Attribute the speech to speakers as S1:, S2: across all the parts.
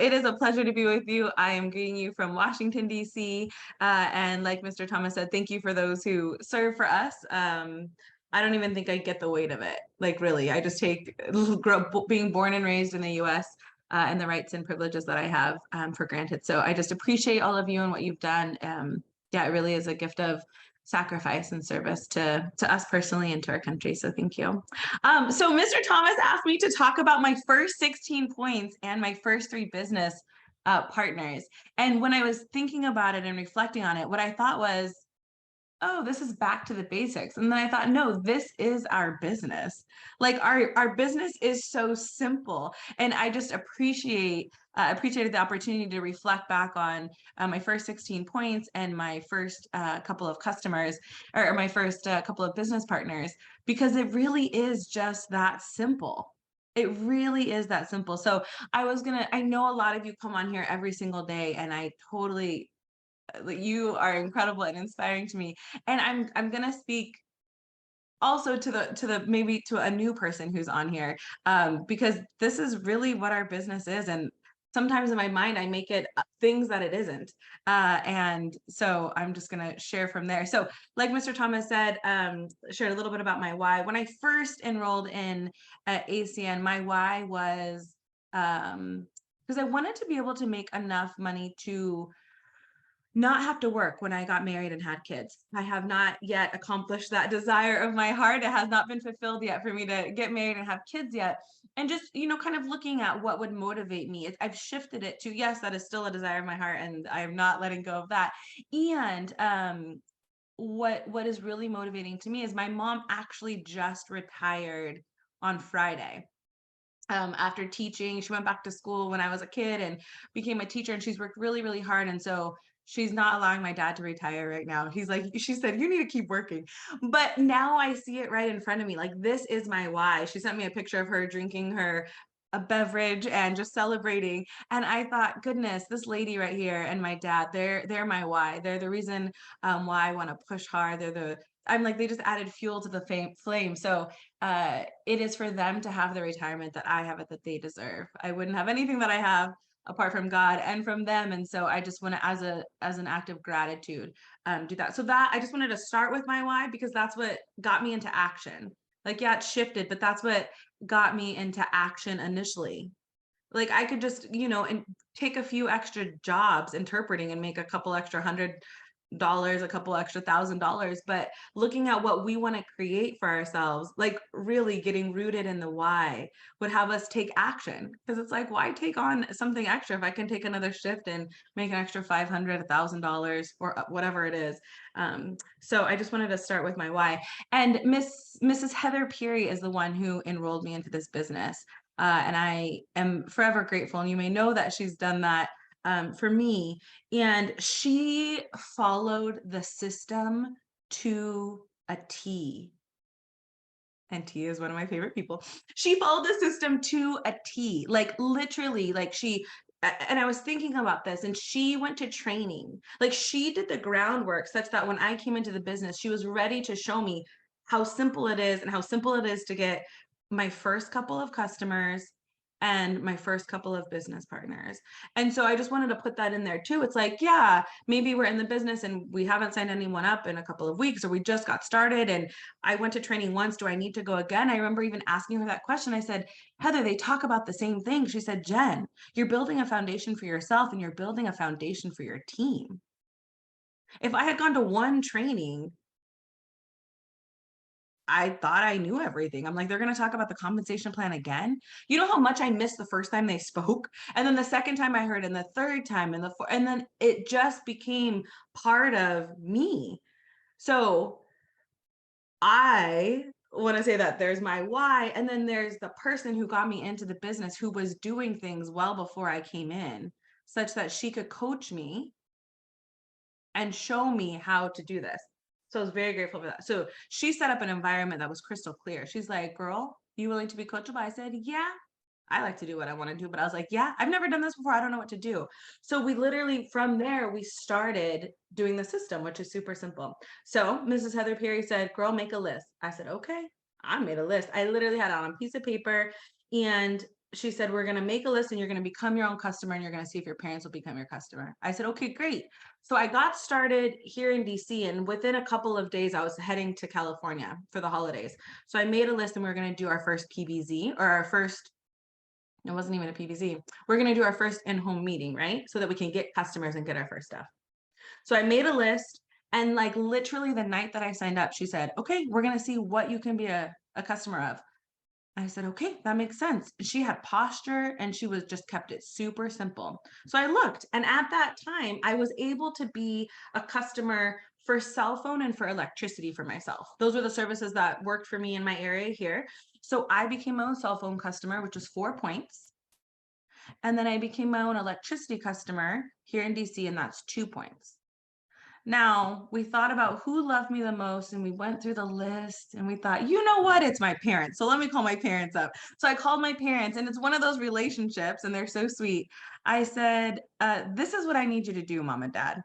S1: It is a pleasure to be with you. I am greeting you from Washington, D.C. And like Mr. Thomas said, thank you for those who serve for us. I don't even think I get the weight of it. Like, really, I just take being born and raised in the U.S. And the rights and privileges that I have for granted. So I just appreciate all of you and what you've done. Yeah, it really is a gift of sacrifice and service to us personally and to our country. So thank you. So Mr. Thomas asked me to talk about my first 16 points and my first three business partners. And when I was thinking about it and reflecting on it, what I thought was, oh, this is back to the basics. And then I thought, no, this is our business. Like our business is so simple. And I just appreciated the opportunity to reflect back on my first 16 points and my first couple of customers or my first couple of business partners, because it really is just that simple. It really is that simple. So I know a lot of you come on here every single day, and I totally, you are incredible and inspiring to me. And I'm gonna speak also to the maybe to a new person who's on here, because this is really what our business is. And sometimes in my mind I make it things that it isn't. And so I'm just gonna share from there. So like Mr. Thomas said, shared a little bit about my why. When I first enrolled in ACN, my why was because I wanted to be able to make enough money to not have to work when I got married and had kids. I have not yet accomplished that desire of my heart. It has not been fulfilled yet for me to get married and have kids yet. And just, kind of looking at what would motivate me. I've shifted it to, yes, that is still a desire of my heart, and I am not letting go of that. And what is really motivating to me is my mom actually just retired on Friday. After teaching, she went back to school when I was a kid and became a teacher, and she's worked really, really hard. And so she's not allowing my dad to retire right now. She said, you need to keep working. But now I see it right in front of me. Like, this is my why. She sent me a picture of her drinking her a beverage and just celebrating. And I thought, goodness, this lady right here and my dad, they're my why. They're the reason why I want to push hard. I'm like, they just added fuel to the flame. So it is for them to have the retirement that I have it that they deserve. I wouldn't have anything that I have apart from God and from them. And so I just want to, as an act of gratitude, do that. So that I just wanted to start with my why, because that's what got me into action. Like, yeah, it shifted, but that's what got me into action initially. Like, I could just, and take a few extra jobs interpreting and make a couple extra $100, a couple extra $1,000, but looking at what we want to create for ourselves, like really getting rooted in the why, would have us take action. Because it's like, why take on something extra if I can take another shift and make an extra $500, $1,000, or whatever it is. So I just wanted to start with my why. And Mrs. Heather Peary is the one who enrolled me into this business. And I am forever grateful. And you may know that she's done that for me. And she followed the system to a T. And T is one of my favorite people. She followed the system to a T, like literally, and I was thinking about this, and she went to training. Like, she did the groundwork such that when I came into the business, she was ready to show me how simple it is and how simple it is to get my first couple of customers and my first couple of business partners. And so I just wanted to put that in there too. It's like, yeah, maybe we're in the business and we haven't signed anyone up in a couple of weeks, or we just got started and I went to training once. Do I need to go again? I remember even asking her that question. I said, Heather, they talk about the same thing. She said, Jen, you're building a foundation for yourself and you're building a foundation for your team. If I had gone to one training, I thought I knew everything. I'm like, they're going to talk about the compensation plan again. You know how much I missed the first time they spoke? And then the second time I heard, and the third time, and then it just became part of me. So I want to say that there's my why. And then there's the person who got me into the business, who was doing things well before I came in, such that she could coach me and show me how to do this. So I was very grateful for that. So she set up an environment that was crystal clear. She's like, girl, you willing to be coachable? I said, yeah, I like to do what I want to do. But I was like, yeah, I've never done this before. I don't know what to do. So we literally, from there, we started doing the system, which is super simple. So Mrs. Heather Peary said, girl, make a list. I said, okay. I made a list. I literally had it on a piece of paper. And she said, we're going to make a list and you're going to become your own customer and you're going to see if your parents will become your customer. I said, okay, great. So I got started here in DC, and within a couple of days, I was heading to California for the holidays. So I made a list and we are going to do our first PBZ, or our first, it wasn't even a PBZ. We're going to do our first in-home meeting, right? So that we can get customers and get our first stuff. So I made a list, and like literally the night that I signed up, she said, okay, we're going to see what you can be a customer of. I said, okay, that makes sense. She had posture and she was just kept it super simple. So I looked, and at that time, I was able to be a customer for cell phone and for electricity for myself. Those were the services that worked for me in my area here. So I became my own cell phone customer, which was 4 points. And then I became my own electricity customer here in DC, and that's 2 points. Now, we thought about who loved me the most, and we went through the list and we thought, you know what? It's my parents. So let me call my parents up. So I called my parents, and it's one of those relationships, and they're so sweet. I said, this is what I need you to do, mom and dad.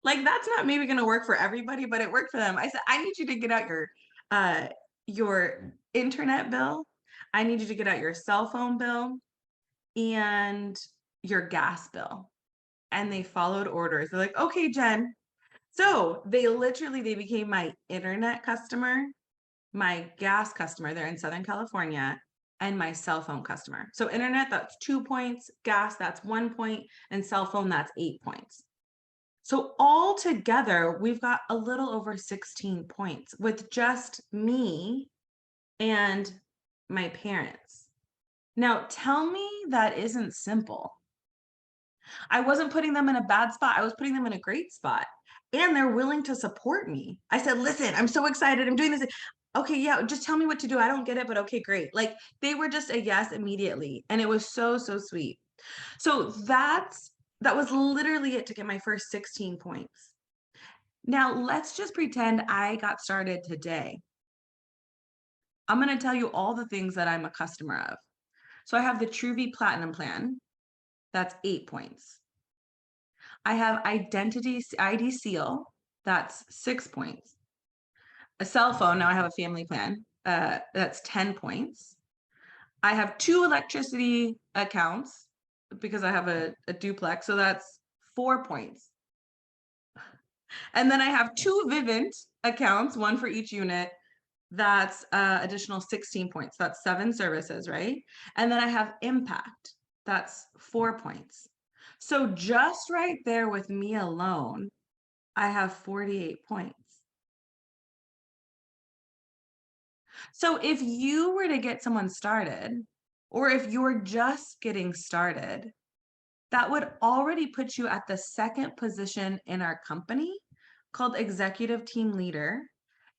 S1: Like, that's not maybe going to work for everybody, but it worked for them. I said, I need you to get out your internet bill. I need you to get out your cell phone bill and your gas bill. And they followed orders. They're like, okay, Jen. So they became my internet customer, my gas customer. They're in Southern California, and my cell phone customer. So internet, that's 2 points, gas, that's 1 point, and cell phone, that's 8 points. So all together, we've got a little over 16 points with just me and my parents. Now, tell me that isn't simple. I wasn't putting them in a bad spot. I was putting them in a great spot. And they're willing to support me. I said, listen, I'm so excited. I'm doing this. Okay, yeah, just tell me what to do. I don't get it, but okay, great. Like, they were just a yes immediately. And it was so, so sweet. So that was literally it to get my first 16 points. Now, let's just pretend I got started today. I'm going to tell you all the things that I'm a customer of. So I have the TrueV Platinum plan. That's 8 points. I have identity ID seal. That's 6 points. A cell phone. Now I have a family plan. That's 10 points. I have 2 electricity accounts because I have a duplex. So that's 4 points. And then I have 2 Vivint accounts, one for each unit. That's additional 16 points. That's 7 services, right? And then I have impact. That's 4 points. So just right there with me alone, I have 48 points. So if you were to get someone started, or if you're just getting started, that would already put you at the 2nd position in our company called Executive Team Leader.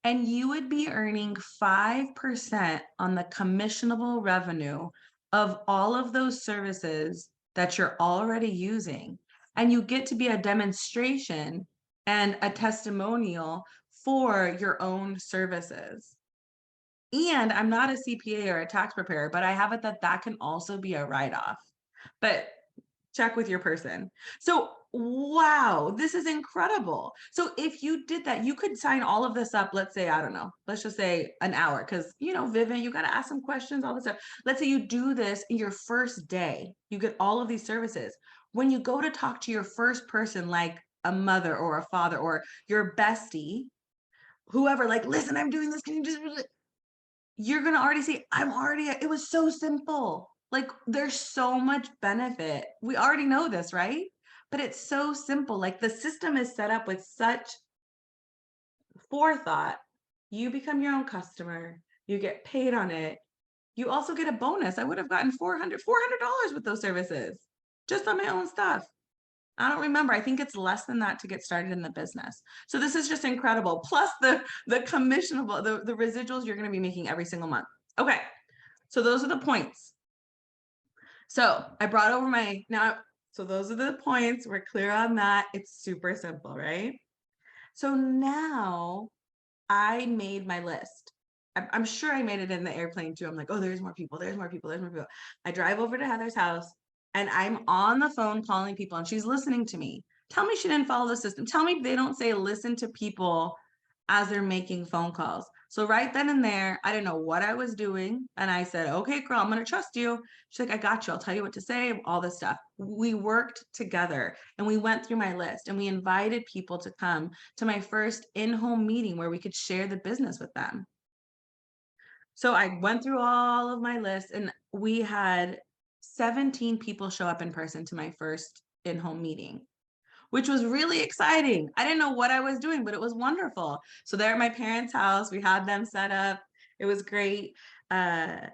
S1: And you would be earning 5% on the commissionable revenue of all of those services that you're already using. And you get to be a demonstration and a testimonial for your own services. And I'm not a CPA or a tax preparer, but I have it that can also be a write-off. But check with your person. So wow, this is incredible. So if you did that, you could sign all of this up. Let's say, I don't know, let's just say an hour, because Vivint, you got to ask some questions, all this stuff. Let's say you do this in your first day, you get all of these services. When you go to talk to your first person, like a mother or a father or your bestie, whoever, like, listen, I'm doing this, can you just, you're going to already say, it was so simple. Like, there's so much benefit. We already know this, right? But it's so simple. Like, the system is set up with such forethought. You become your own customer. You get paid on it. You also get a bonus. I would have gotten $400 with those services just on my own stuff. I don't remember. I think it's less than that to get started in the business. So this is just incredible. Plus the commissionable, the residuals you're going to be making every single month. Okay. So those are the points. So I brought over so those are the points. We're clear on that. It's super simple, right? So now I made my list. I'm sure I made it in the airplane too. I'm like, oh, there's more people. There's more people. There's more people. I drive over to Heather's house and I'm on the phone calling people and she's listening to me. Tell me she didn't follow the system. Tell me they don't say listen to people as they're making phone calls. So right then and there, I didn't know what I was doing. And I said, okay, girl, I'm going to trust you. She's like, I got you. I'll tell you what to say, all this stuff. We worked together and we went through my list and we invited people to come to my first in-home meeting where we could share the business with them. So I went through all of my list and we had 17 people show up in person to my first in-home meeting, which was really exciting. I didn't know what I was doing, but it was wonderful. So they're at my parents' house. We had them set up. It was great. And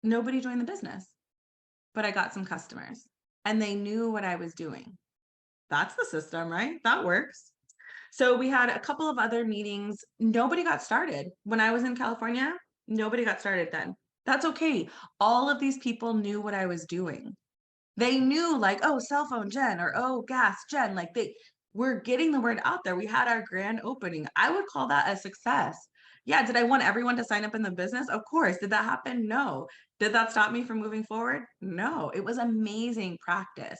S1: nobody joined the business, but I got some customers and they knew what I was doing. That's the system, right? That works. So we had a couple of other meetings. Nobody got started. When I was in California, nobody got started then. That's okay. All of these people knew what I was doing. They knew like, oh, cell phone Jen or oh, gas Jen. Like they were getting the word out there. We had our grand opening. I would call that a success. Yeah, did I want everyone to sign up in the business? Of course. Did that happen? No. Did that stop me from moving forward? No. It was amazing practice.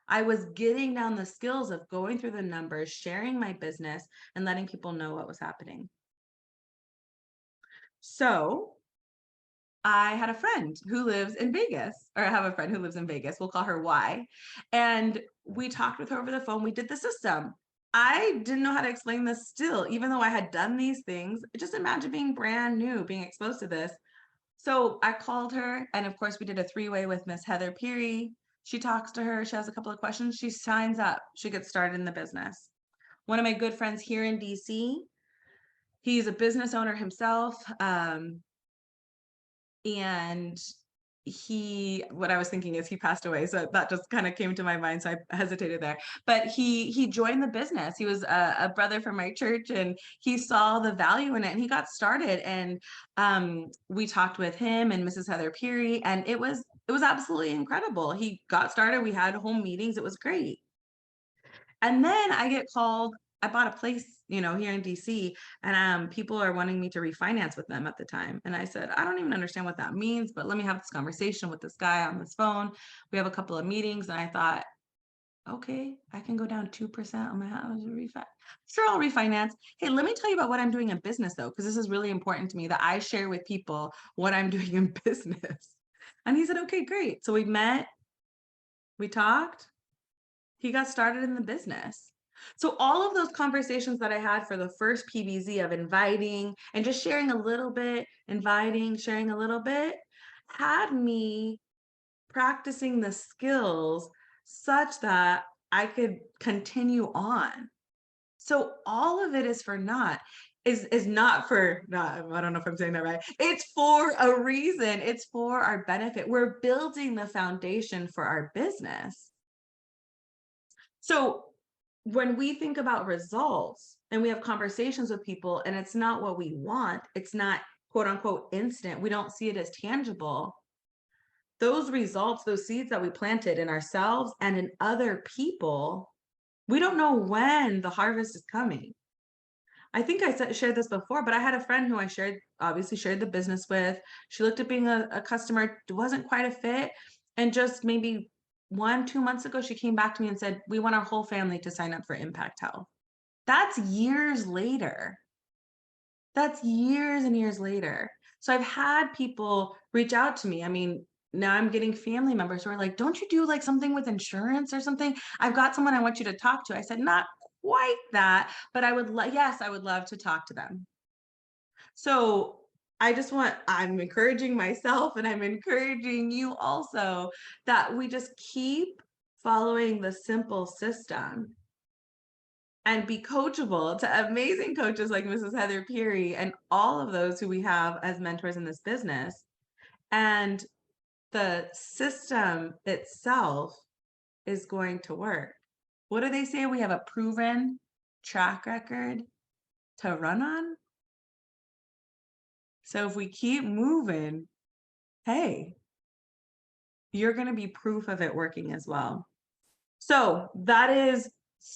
S1: I was getting down the skills of going through the numbers, sharing my business, and letting people know what was happening. So I had a friend who lives in Vegas, or I have a friend who lives in Vegas. We'll call her Y. And we talked with her over the phone. We did the system. I didn't know how to explain this still, even though I had done these things. Just imagine being brand new, being exposed to this. So I called her, and of course, we did a three-way with Miss Heather Peary. She talks to her. She has a couple of questions. She signs up. She gets started in the business. One of my good friends here in DC, he's a business owner himself. And what I was thinking is he passed away, so that just kind of came to my mind, so I hesitated there. But he joined the business. He was a brother from my church, and he saw the value in it, and he got started. And we talked with him and Mrs. Heather Peary, and it was absolutely incredible. He got started. We had home meetings. It was great. And then I get called. I bought a place, here in DC, and people are wanting me to refinance with them at the time. And I said, I don't even understand what that means, but let me have this conversation with this guy on this phone. We have a couple of meetings, and I thought, okay, I can go down 2% on my house to refi. Sure, I'll refinance. Hey, let me tell you about what I'm doing in business, though, because this is really important to me that I share with people what I'm doing in business. And he said, okay, great. So we met, we talked, he got started in the business. So all of those conversations that I had for the first PBZ of inviting and just sharing a little bit, inviting, sharing a little bit, had me practicing the skills such that I could continue on. So all of it is for naught. Is not for not, I don't know if I'm saying that right. It's for a reason. It's for our benefit. We're building the foundation for our business. So when we think about results and we have conversations with people and it's not what we want, it's not quote unquote instant, we don't see it as tangible. Those results, those seeds that we planted in ourselves and in other people, we don't know when the harvest is coming. I think I shared this before, but I had a friend who I obviously shared the business with. She looked at being a customer, wasn't quite a fit. And just maybe 1-2 months ago, she came back to me and said, we want our whole family to sign up for Impact Health. That's years later. That's years and years later. So I've had people reach out to me. I mean, now I'm getting family members who are like, don't you do like something with insurance or something? I've got someone I want you to talk to. I said, not quite that, but I would yes, I would love to talk to them. So I'm encouraging myself and I'm encouraging you also that we just keep following the simple system and be coachable to amazing coaches like Mrs. Heather Peary and all of those who we have as mentors in this business. And the system itself is going to work. What do they say? We have a proven track record to run on. So if we keep moving, hey, you're going to be proof of it working as well. So that is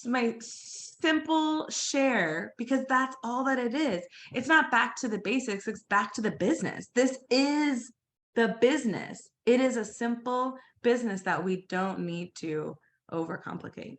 S1: my simple share, because that's all that it is. It's not back to the basics, it's back to the business. This is the business. It is a simple business that we don't need to overcomplicate.